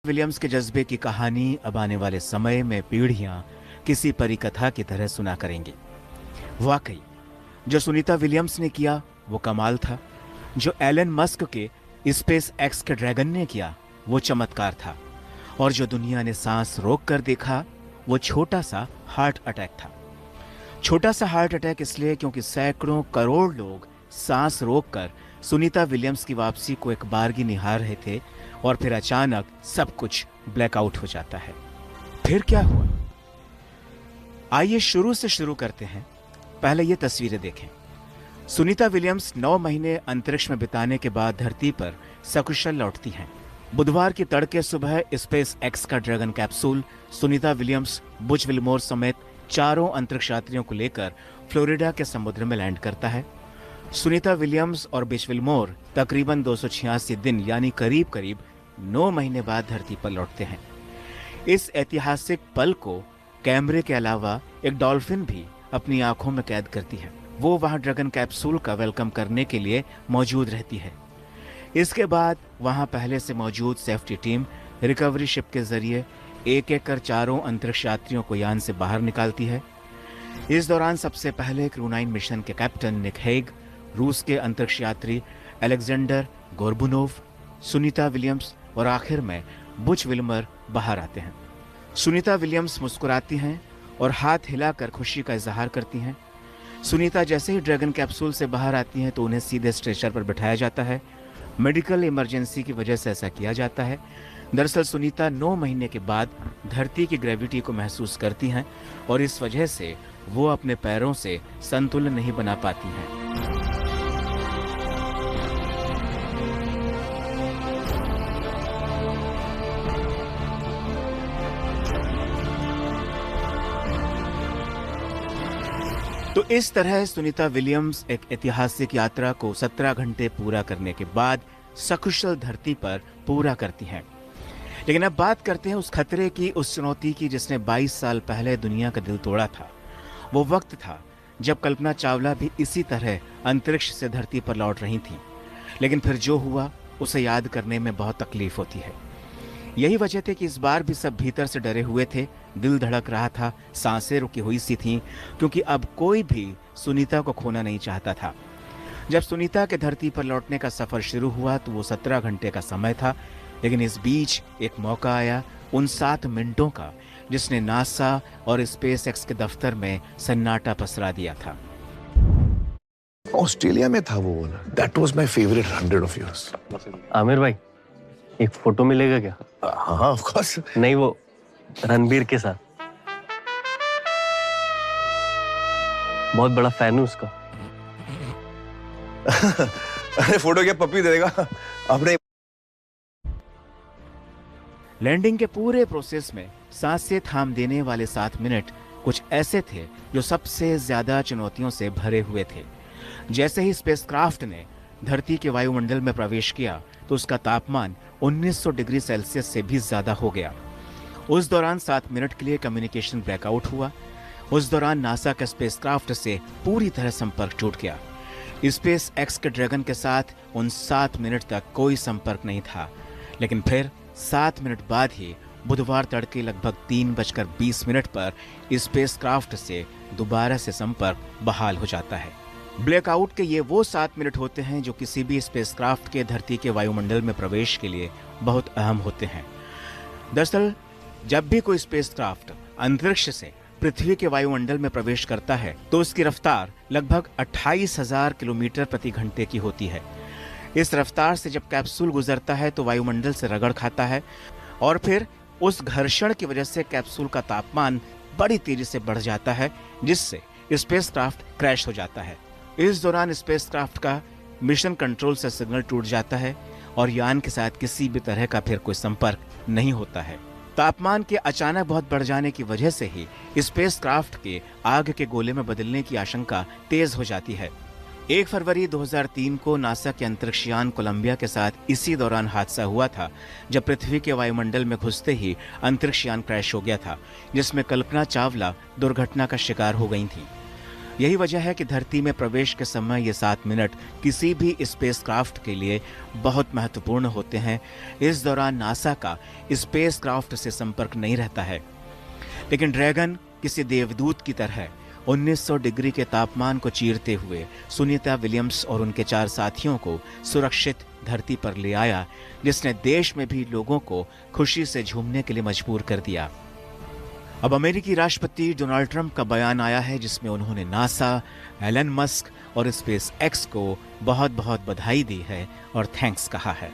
Williams के जज्बे की कहानी अब आने वाले समय में पीढ़ियां किसी परिकथा की तरह सुना करेंगी। वाकई जो सुनीता विलियम्स ने किया वो कमाल था। जो एलन मस्क के स्पेस एक्स के ड्रैगन ने किया वो चमत्कार था। और जो दुनिया ने सांस रोक कर देखा वो छोटा सा हार्ट अटैक था। छोटा सा हार्ट अटैक इसलिए क्योंकि सैकड़ों करोड़ लोग सांस रोककर सुनीता विलियम्स की वापसी को एक बारगी निहार रहे थे और फिर अचानक सब कुछ ब्लैकआउट हो जाता है। फिर क्या हुआ? आइए शुरू से शुरू करते हैं। पहले ये तस्वीरें देखें। सुनीता विलियम्स 9 महीने अंतरिक्ष में बिताने के बाद धरती पर सकुशल लौटती हैं। बुधवार की तड़के सुबह स्पेस एक्स का dragon capsule Sunita Williams, Butch Wilmore समेत चारों अंतरिक्ष यात्रियों को लेकर फ्लोरिडा के समुद्र में लैंड करता है। सुनीता विलियम्स और बुच विल्मोर तकरीबन 286 दिन यानी करीब करीब 9 महीने बाद धरती पर लौटते हैं। इस ऐतिहासिक पल को कैमरे के अलावा एक डॉल्फिन भी अपनी आंखों में कैद करती है। वो वहां ड्रैगन कैप्सूल का वेलकम करने के लिए मौजूद रहती है। इसके बाद वहां पहले से मौजूद सेफ्टी टीम रिकवरी शिप के जरिए एक एक कर चारों अंतरिक्ष यात्रियों को यान से बाहर निकालती है। इस दौरान सबसे पहले क्रू 9 मिशन के कैप्टन निक हेग, रूस के अंतरिक्ष यात्री अलेक्जेंडर गोर्बुनोव, सुनीता विलियम्स और आखिर में बुच विल्मर बाहर आते हैं। सुनीता विलियम्स मुस्कुराती हैं और हाथ हिलाकर खुशी का इजहार करती हैं। सुनीता जैसे ही ड्रैगन कैप्सूल से बाहर आती हैं तो उन्हें सीधे स्ट्रेचर पर बिठाया जाता है। मेडिकल इमरजेंसी की वजह से ऐसा किया जाता है। दरअसल सुनीता 9 महीने के बाद धरती की ग्रेविटी को महसूस करती हैं और इस वजह से वो अपने पैरों से संतुलन नहीं बना पाती हैं। तो इस तरह सुनीता विलियम्स एक ऐतिहासिक यात्रा को 17 घंटे पूरा करने के बाद सकुशल धरती पर पूरा करती हैं। लेकिन अब बात करते हैं उस खतरे की, उस चुनौती की जिसने 22 साल पहले दुनिया का दिल तोड़ा था। वो वक्त था जब कल्पना चावला भी इसी तरह अंतरिक्ष से धरती पर लौट रही थी। लेकिन फिर जो हुआ उसे याद करने में बहुत तकलीफ होती है। यही वजह थी कि इस बार भी सब भीतर से डरे हुए थे, दिल धड़क रहा था, सांसें रुकी हुई सी थीं, क्योंकि अब कोई भी सुनीता को खोना नहीं चाहता था। जब सुनीता के धरती पर लौटने का सफर शुरू हुआ तो वो 17 घंटे का समय था। लेकिन इस बीच एक मौका आया उन 7 मिनटों का जिसने नासा और स्पेस एक्स के दफ्तर में सन्नाटा पसरा दिया था। ऑस्ट्रेलिया में था वो वाला। That was my favourite 100 of yours. Aamir भाई, एक फोटो मिलेगा क्या? हाँ ऑफ कोर्स। नहीं, वो रणबीर के साथ। बहुत बड़ा फैन हूँ उसका। अरे फोटो क्या पप्पी दे देगा अपने। लैंडिंग के पूरे प्रोसेस में सांसें थाम देने वाले 7 मिनट कुछ ऐसे थे जो सबसे ज्यादा चुनौतियों से भरे हुए थे। जैसे ही स्पेसक्राफ्ट ने धरती के वायुमंडल में प्रवेश किया तो उसका तापमान 1900 डिग्री सेल्सियस से भी ज्यादा हो गया। उस दौरान 7 मिनट के लिए कम्युनिकेशन ब्लैकआउट हुआ। उस दौरान नासा के स्पेसक्राफ्ट से पूरी तरह संपर्क टूट गया। स्पेस एक्स के ड्रैगन के साथ उन 7 मिनट तक कोई संपर्क नहीं था। लेकिन फिर 7 मिनट बाद ही बुधवार तड़के लगभग 3:20 पर स्पेसक्राफ्ट से दोबारा से संपर्क बहाल हो जाता है। ब्लैकआउट के ये वो 7 मिनट होते हैं जो किसी भी स्पेसक्राफ्ट के धरती के वायुमंडल में प्रवेश के लिए बहुत अहम होते हैं। दरअसल जब भी कोई स्पेसक्राफ्ट अंतरिक्ष से पृथ्वी के वायुमंडल में प्रवेश करता है तो उसकी रफ्तार लगभग 28,000 किलोमीटर प्रति घंटे की होती है। इस रफ्तार से जब कैप्सूल गुजरता है तो वायुमंडल से रगड़ खाता है और फिर उस घर्षण की वजह से कैप्सूल का तापमान बड़ी तेजी से बढ़ जाता है, जिससे स्पेसक्राफ्ट क्रैश हो जाता है। इस दौरान स्पेसक्राफ्ट का मिशन कंट्रोल से सिग्नल टूट जाता है और यान के साथ किसी भी तरह का फिर कोई संपर्क नहीं होता है। तापमान के अचानक बहुत बढ़ जाने की वजह से ही स्पेसक्राफ्ट के आग के गोले में बदलने की आशंका तेज हो जाती है। 1 फरवरी 2003 को नासा के अंतरिक्षयान कोलंबिया के साथ इसी दौरान हादसा हुआ था, जब पृथ्वी के वायुमंडल में घुसते ही अंतरिक्षयान क्रैश हो गया था, जिसमें कल्पना चावला दुर्घटना का शिकार हो गई थी। यही वजह है कि धरती में प्रवेश के समय ये 7 मिनट किसी भी स्पेसक्राफ्ट के लिए बहुत महत्वपूर्ण होते हैं। इस दौरान नासा का स्पेसक्राफ्ट से संपर्क नहीं रहता है, लेकिन ड्रैगन किसी देवदूत की तरह 1900 डिग्री के तापमान को चीरते हुए सुनीता विलियम्स और उनके 4 साथियों को सुरक्षित धरती पर ले आया, जिसने देश में भी लोगों को खुशी से झूमने के लिए मजबूर कर दिया। अब अमेरिकी राष्ट्रपति डोनाल्ड ट्रंप का बयान आया है, जिसमें उन्होंने नासा, एलन मस्क और स्पेस एक्स को बहुत बहुत बधाई दी है और थैंक्स कहा है।